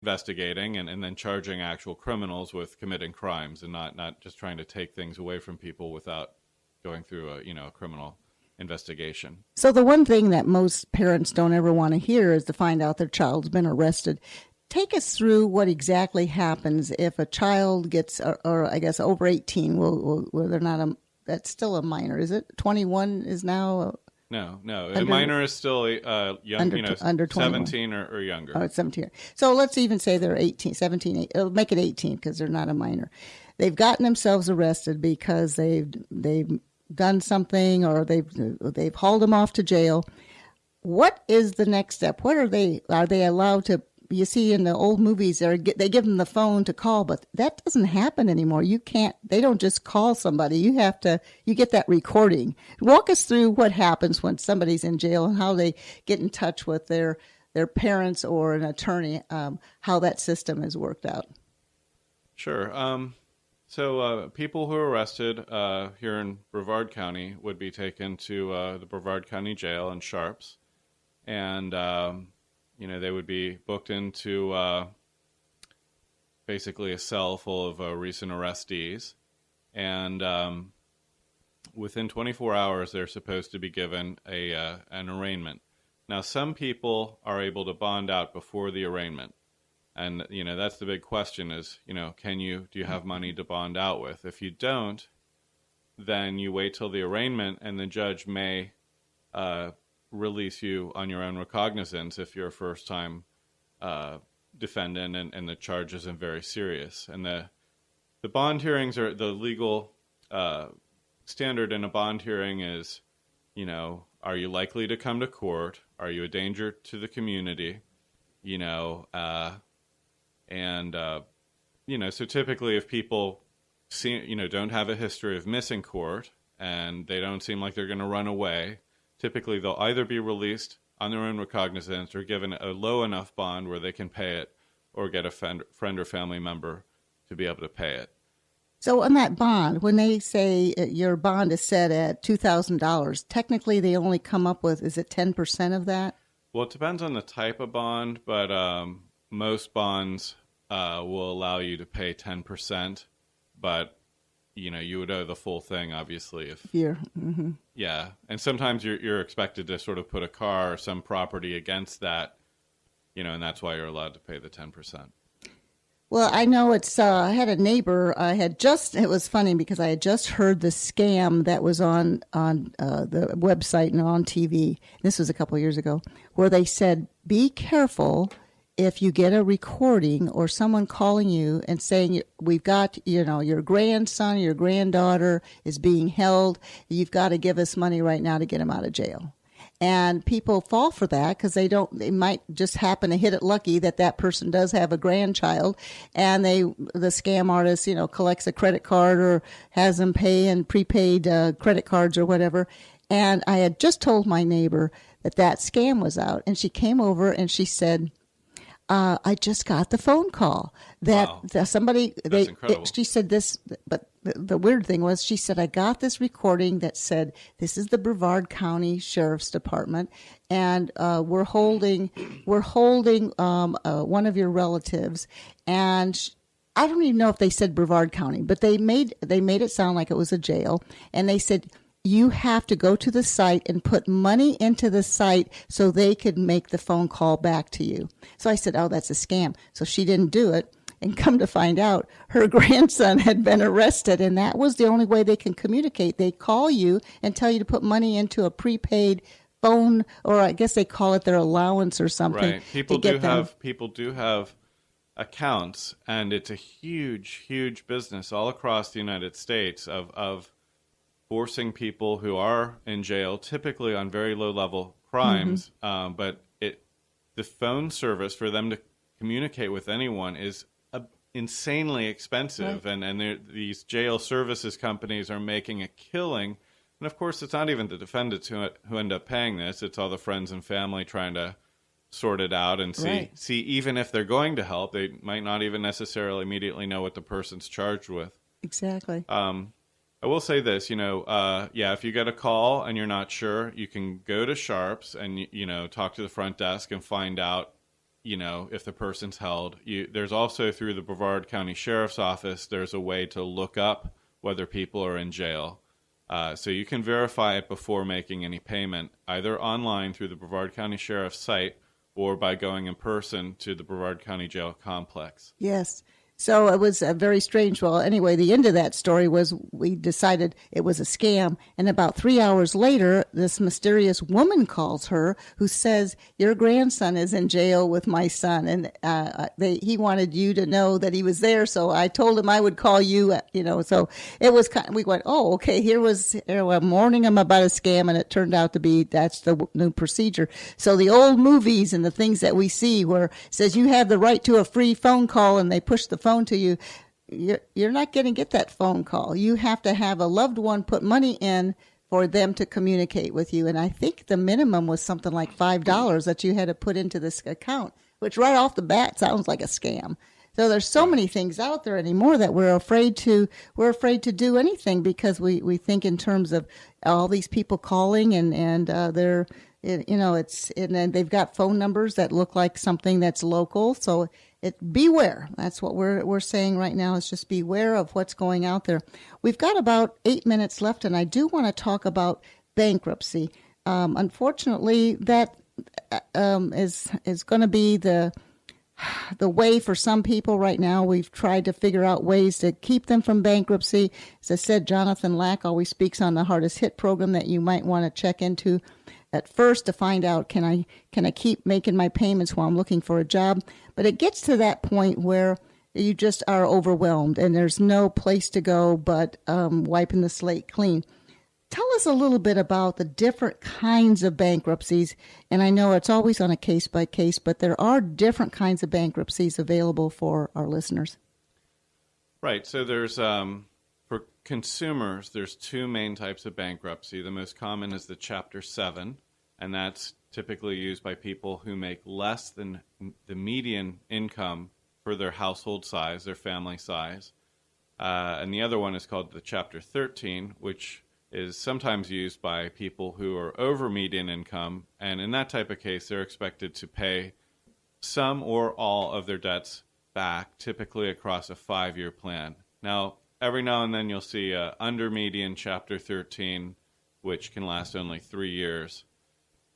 investigating and then charging actual criminals with committing crimes, and not just trying to take things away from people without going through a criminal investigation. So the one thing that most parents don't ever want to hear is to find out their child's been arrested. Take us through what exactly happens if a child gets, or I guess over 18, well, they're not that's still a minor, is it? 21 is now? No. A minor is still young, under 17 or younger. Oh, it's 17. So let's even say they're 18, 17, it'll make it 18 because they're not a minor. They've gotten themselves arrested because they've done something, or they've hauled them off to jail. What is the next step? What are they allowed to? You see in the old movies, they give them the phone to call, but that doesn't happen anymore. You can't. They don't just call somebody. You get that recording. Walk us through what happens when somebody's in jail and how they get in touch with their parents or an attorney. How that system is worked out. Sure. So people who are arrested here in Brevard County would be taken to the Brevard County Jail in Sharps, and they would be booked into basically a cell full of recent arrestees, and within 24 hours they're supposed to be given an arraignment. Now, some people are able to bond out before the arraignment. And, that's the big question is, do you have money to bond out with? If you don't, then you wait till the arraignment, and the judge may release you on your own recognizance if you're a first-time defendant and the charge isn't very serious. And the bond hearings are the legal standard in a bond hearing is, are you likely to come to court? Are you a danger to the community? So typically if people don't have a history of missing court and they don't seem like they're going to run away, typically they'll either be released on their own recognizance or given a low enough bond where they can pay it, or get a friend or family member to be able to pay it. So on that bond, when they say your bond is set at $2,000, technically they only come up with, is it 10% of that? Well, it depends on the type of bond, but most bonds will allow you to pay 10%, but you would owe the full thing, obviously. Mm-hmm. Yeah, and sometimes you're expected to sort of put a car or some property against that, and that's why you're allowed to pay the 10%. Well, I know I had a neighbor, it was funny because I had just heard the scam that was on the website and on TV. This was a couple of years ago, where they said, be careful if you get a recording or someone calling you and saying, we've got, your grandson, your granddaughter is being held. You've got to give us money right now to get him out of jail. And people fall for that because they might just happen to hit it lucky that person does have a grandchild, and the scam artist, collects a credit card or has them pay in prepaid credit cards or whatever. And I had just told my neighbor that scam was out, and she came over and she said, I just got the phone call that somebody, she said this, but the weird thing was, she said, I got this recording that said, this is the Brevard County Sheriff's Department, and we're holding one of your relatives, and I don't even know if they said Brevard County, but they made it sound like it was a jail, and they said, you have to go to the site and put money into the site so they could make the phone call back to you. So I said, oh, that's a scam. So she didn't do it. And come to find out, her grandson had been arrested, and that was the only way they can communicate. They call you and tell you to put money into a prepaid phone, or I guess they call it their allowance or something. Right. People do have accounts, and it's a huge, huge business all across the United States of forcing people who are in jail, typically on very low-level crimes, but the phone service for them to communicate with anyone is insanely expensive, right. and these jail services companies are making a killing. And of course, it's not even the defendants who end up paying this; it's all the friends and family trying to sort it out and see even if they're going to help, they might not even necessarily immediately know what the person's charged with. Exactly. I will say this, if you get a call and you're not sure, you can go to Sharps and, talk to the front desk and find out, if the person's held. There's also through the Brevard County Sheriff's Office, there's a way to look up whether people are in jail. So you can verify it before making any payment, either online through the Brevard County Sheriff's site or by going in person to the Brevard County Jail Complex. Yes. So it was very strange. Well, anyway, the end of that story was we decided it was a scam. And about 3 hours later, this mysterious woman calls her who says, your grandson is in jail with my son. And he wanted you to know that he was there. So I told him I would call you, So it was we went, oh, okay, I'm warning him about a scam. And it turned out to be that's the new procedure. So the old movies and the things that we see where it says you have the right to a free phone call and they push the phone to you, you're not going to get that phone call. You have to have a loved one put money in for them to communicate with you. And I think the minimum was something like $5 that you had to put into this account, which right off the bat sounds like a scam. So there's so many things out there anymore that we're afraid to do anything because we think in terms of all these people calling and they're and then they've got phone numbers that look like something that's local. So beware. That's what we're saying right now is just beware of what's going out there. We've got about 8 minutes left, and I do want to talk about bankruptcy. Unfortunately, that is going to be the way for some people right now. We've tried to figure out ways to keep them from bankruptcy. As I said, Jonathan Lack always speaks on the Hardest Hit program that you might want to check into at first to find out, can I keep making my payments while I'm looking for a job? But it gets to that point where you just are overwhelmed and there's no place to go but wiping the slate clean. Tell us a little bit about the different kinds of bankruptcies. And I know it's always on a case by case, but there are different kinds of bankruptcies available for our listeners. Right. So there's, for consumers, there's two main types of bankruptcy. The most common is the Chapter 7, and that's typically used by people who make less than the median income for their household size, their family size. And the other one is called the Chapter 13, which is sometimes used by people who are over median income. And in that type of case, they're expected to pay some or all of their debts back, typically across a 5-year plan. Now, every now and then you'll see a under median Chapter 13, which can last only 3 years.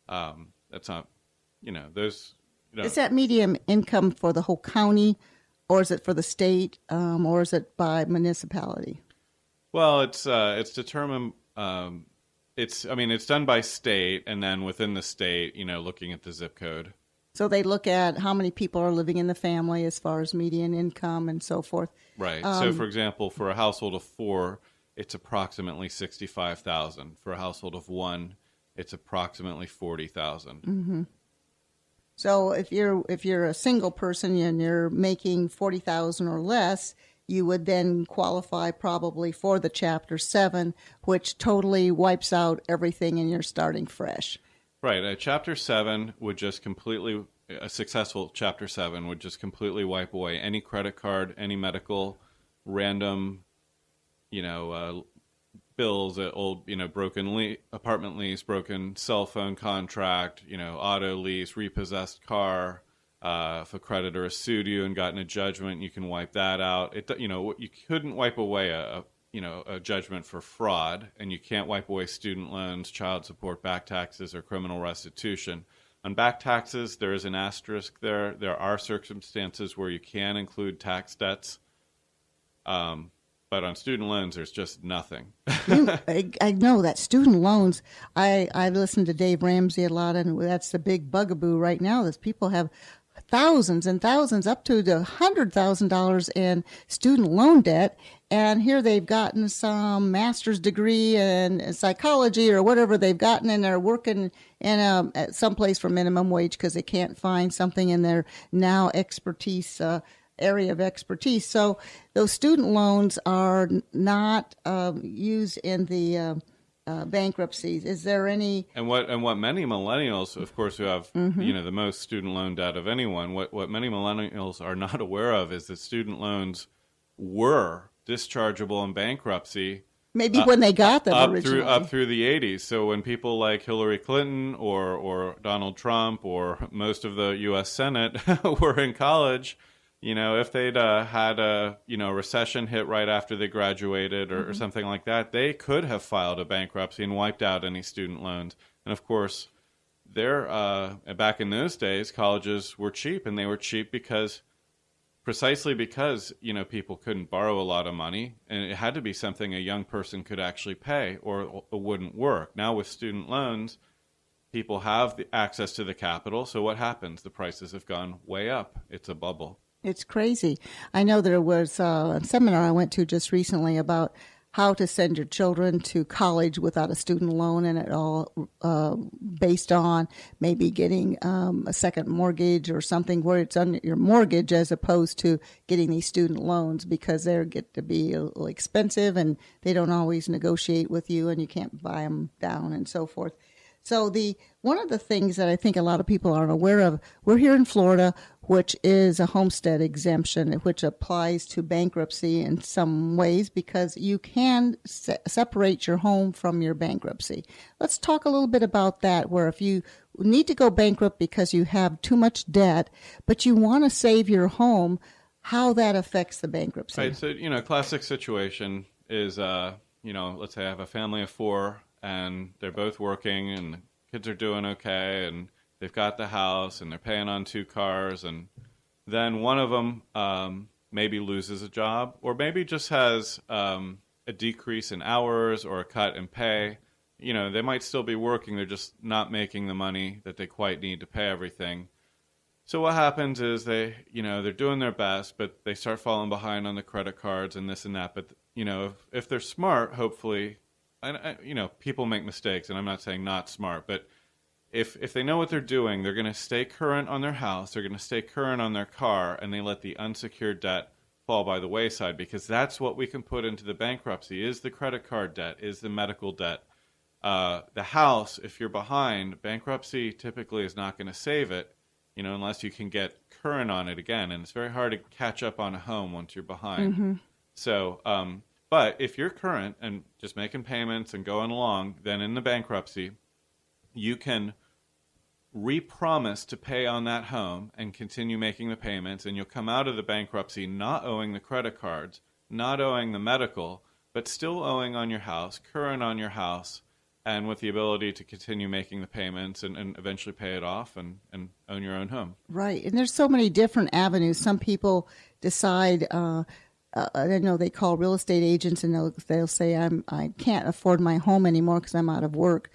That's not, those. Is that median income for the whole county, or is it for the state, or is it by municipality? Well, it's determined. It's done by state, and then within the state, looking at the zip code. So they look at how many people are living in the family as far as median income and so forth. Right. So, for example, for a household of 4, it's approximately $65,000. For a household of 1, it's approximately $40,000. Mm-hmm. So if you're a single person and you're making $40,000 or less, you would then qualify probably for the Chapter 7, which totally wipes out everything and you're starting fresh. Right. A Chapter 7 would just completely, a successful Chapter 7 would just completely wipe away any credit card, any medical, random, bills, old, broken apartment lease, broken cell phone contract, auto lease, repossessed car. If a creditor has sued you and gotten a judgment, you can wipe that out. You couldn't wipe away a judgment for fraud, and you can't wipe away student loans, child support, back taxes, or criminal restitution. On back taxes, there is an asterisk there. There are circumstances where you can include tax debts, but on student loans, there's just nothing. I know that student loans, I listen to Dave Ramsey a lot, and that's the big bugaboo right now, is people have thousands and thousands, up to the $100,000 in student loan debt. And here they've gotten some master's degree in psychology or whatever they've gotten, and they're working in at some place for minimum wage because they can't find something in their now expertise area of expertise. So those student loans are not used in the bankruptcies. Is there any? And what many millennials, of course, who have the most student loan debt of anyone, what many millennials are not aware of is that student loans were dischargeable in bankruptcy Maybe when they got them originally. Up through the 80s. So when people like Hillary Clinton or Donald Trump or most of the U.S. Senate were in college, if they'd had a recession hit right after they graduated or something like that, they could have filed a bankruptcy and wiped out any student loans. And of course, back in those days, colleges were cheap, and they were cheap precisely because people couldn't borrow a lot of money, and it had to be something a young person could actually pay, or it wouldn't work. Now with student loans, people have the access to the capital, so what happens? The prices have gone way up. It's a bubble. It's crazy. I know there was a seminar I went to just recently about how to send your children to college without a student loan, and it all based on maybe getting a second mortgage or something where it's on your mortgage as opposed to getting these student loans, because they get to be a little expensive and they don't always negotiate with you and you can't buy them down and so forth. So one of the things that I think a lot of people aren't aware of, we're here in Florida, which is a homestead exemption, which applies to bankruptcy in some ways because you can separate your home from your bankruptcy. Let's talk a little bit about that, where if you need to go bankrupt because you have too much debt, but you want to save your home, how that affects the bankruptcy. Right. So, classic situation is, let's say I have a family of 4 and they're both working and the kids are doing okay and they've got the house and they're paying on 2 cars, and then one of them maybe loses a job or maybe just has a decrease in hours or a cut in pay. They might still be working, they're just not making the money that they quite need to pay everything. So what happens is they're doing their best, but they start falling behind on the credit cards and this and that. But, if they're smart, hopefully, and people make mistakes, and I'm not saying not smart, but if they know what they're doing, they're going to stay current on their house, they're going to stay current on their car, and they let the unsecured debt fall by the wayside, because that's what we can put into the bankruptcy, is the credit card debt, is the medical debt. The house, if you're behind, bankruptcy typically is not going to save it, unless you can get current on it again. And it's very hard to catch up on a home once you're behind. Mm-hmm. So, but if you're current and just making payments and going along, then in the bankruptcy, you can re-promise to pay on that home and continue making the payments, and you'll come out of the bankruptcy not owing the credit cards, not owing the medical, but still owing on your house, current on your house, and with the ability to continue making the payments and eventually pay it off and own your own home. Right. And there's so many different avenues. Some people decide, I know they call real estate agents and they'll say, I can't afford my home anymore because I'm out of work.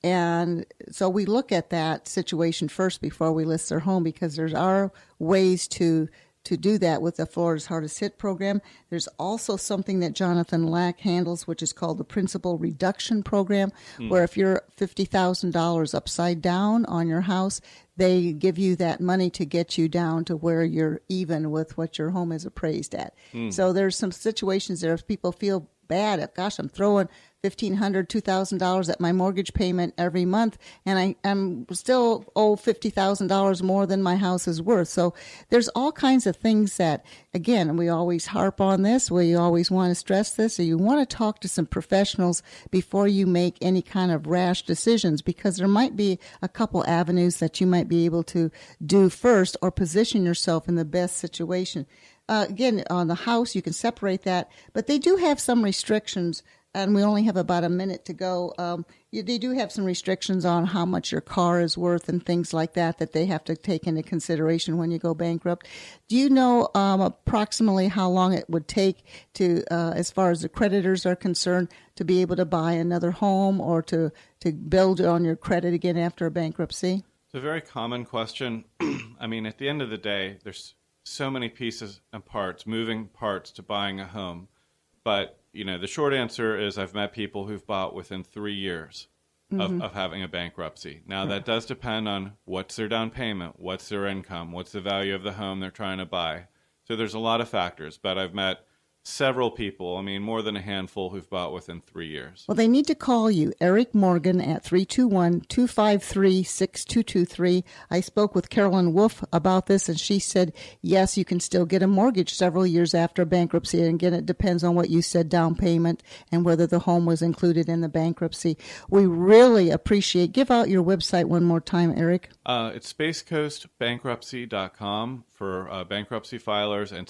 And so we look at that situation first before we list their home, because there are ways to do that with the Florida's Hardest Hit program. There's also something that Jonathan Lack handles, which is called the Principal Reduction Program, where if you're $50,000 upside down on your house, they give you that money to get you down to where you're even with what your home is appraised at. So there's some situations there if people feel bad, gosh, I'm throwing $1,500, $2,000 at my mortgage payment every month, and I'm still owe $50,000 more than my house is worth. So there's all kinds of things that, again, we always harp on this. We always want to stress this. So you want to talk to some professionals before you make any kind of rash decisions, because there might be a couple avenues that you might be able to do first or position yourself in the best situation. Again, on the house, you can separate that, but they do have some restrictions, and we only have about a minute to go. They do have some restrictions on how much your car is worth and things like that they have to take into consideration when you go bankrupt. Do you know approximately how long it would take to, as far as the creditors are concerned, to be able to buy another home or to build on your credit again after a bankruptcy? It's a very common question. I mean, at the end of the day, there's so many pieces and parts, moving parts to buying a home. But, the short answer is I've met people who've bought within 3 years of having a bankruptcy. Now, that does depend on what's their down payment, what's their income, what's the value of the home they're trying to buy. So there's a lot of factors. But I've met Several people. I mean, more than a handful who've bought within 3 years. Well, they need to call you, Eric Morgan, at 321-253-6223. I spoke with Carolyn Wolf about this, and she said, yes, you can still get a mortgage several years after bankruptcy. And again, it depends on what you said, down payment, and whether the home was included in the bankruptcy. We really appreciate. Give out your website one more time, Eric. It's spacecoastbankruptcy.com for bankruptcy filers, and